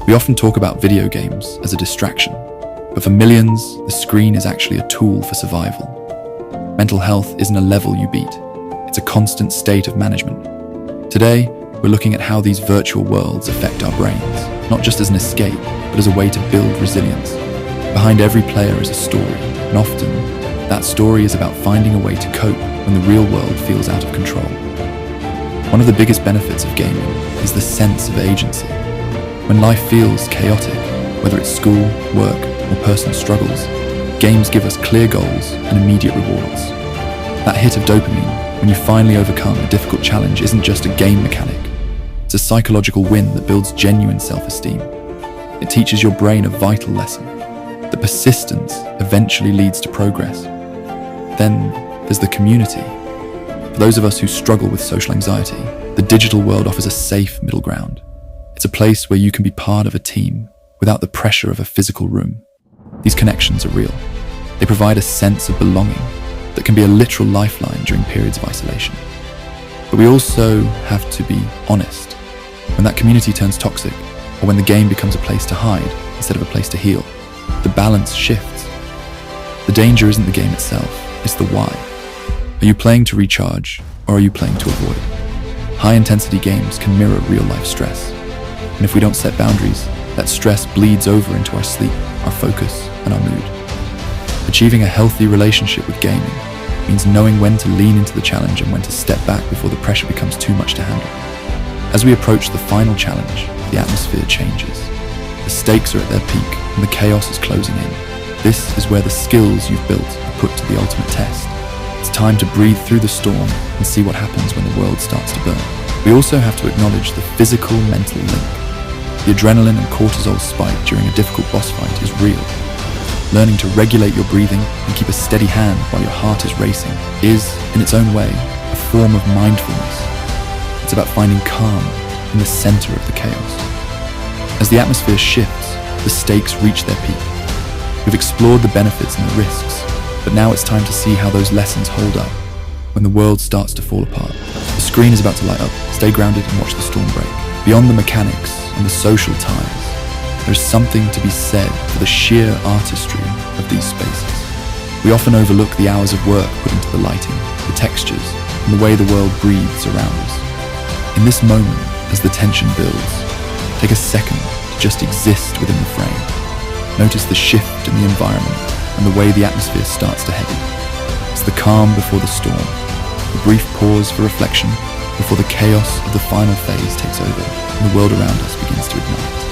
We often talk about video games as a distraction, but for millions, the screen is actually a tool for survival. Mental health isn't a level you beat, it's a constant state of management. Today, we're looking at how these virtual worlds affect our brains, not just as an escape, but as a way to build resilience. Behind every player is a story, and often, that story is about finding a way to cope when the real world feels out of control. One of the biggest benefits of gaming is the sense of agency. When life feels chaotic, whether it's school, work, or personal struggles, games give us clear goals and immediate rewards. That hit of dopamine when you finally overcome a difficult challenge isn't just a game mechanic. It's a psychological win that builds genuine self-esteem. It teaches your brain a vital lesson, that persistence eventually leads to progress. Then there's the community. For those of us who struggle with social anxiety, the digital world offers a safe middle ground. It's a place where you can be part of a team without the pressure of a physical room. These connections are real. They provide a sense of belonging that can be a literal lifeline during periods of isolation. But we also have to be honest. When that community turns toxic, or when the game becomes a place to hide instead of a place to heal, the balance shifts. The danger isn't the game itself, it's the why. Are you playing to recharge, or are you playing to avoid? High-intensity games can mirror real-life stress. And if we don't set boundaries, that stress bleeds over into our sleep, our focus, and our mood. Achieving a healthy relationship with gaming means knowing when to lean into the challenge and when to step back before the pressure becomes too much to handle. As we approach the final challenge, the atmosphere changes. The stakes are at their peak, and the chaos is closing in. This is where the skills you've built are put to the ultimate test. It's time to breathe through the storm and see what happens when the world starts to burn. We also have to acknowledge the physical-mental link. The adrenaline and cortisol spike during a difficult boss fight is real. Learning to regulate your breathing and keep a steady hand while your heart is racing is, in its own way, a form of mindfulness. It's about finding calm in the center of the chaos. As the atmosphere shifts, the stakes reach their peak. We've explored the benefits and the risks, but now it's time to see how those lessons hold up when the world starts to fall apart. The screen is about to light up. Stay grounded and watch the storm break. Beyond the mechanics and the social ties, there's something to be said for the sheer artistry of these spaces. We often overlook the hours of work put into the lighting, the textures, and the way the world breathes around us. In this moment, as the tension builds, take a second to just exist within the frame. Notice the shift in the environment and the way the atmosphere starts to heavy. It's the calm before the storm, a brief pause for reflection before the chaos of the final phase takes over and the world around us begins to ignite.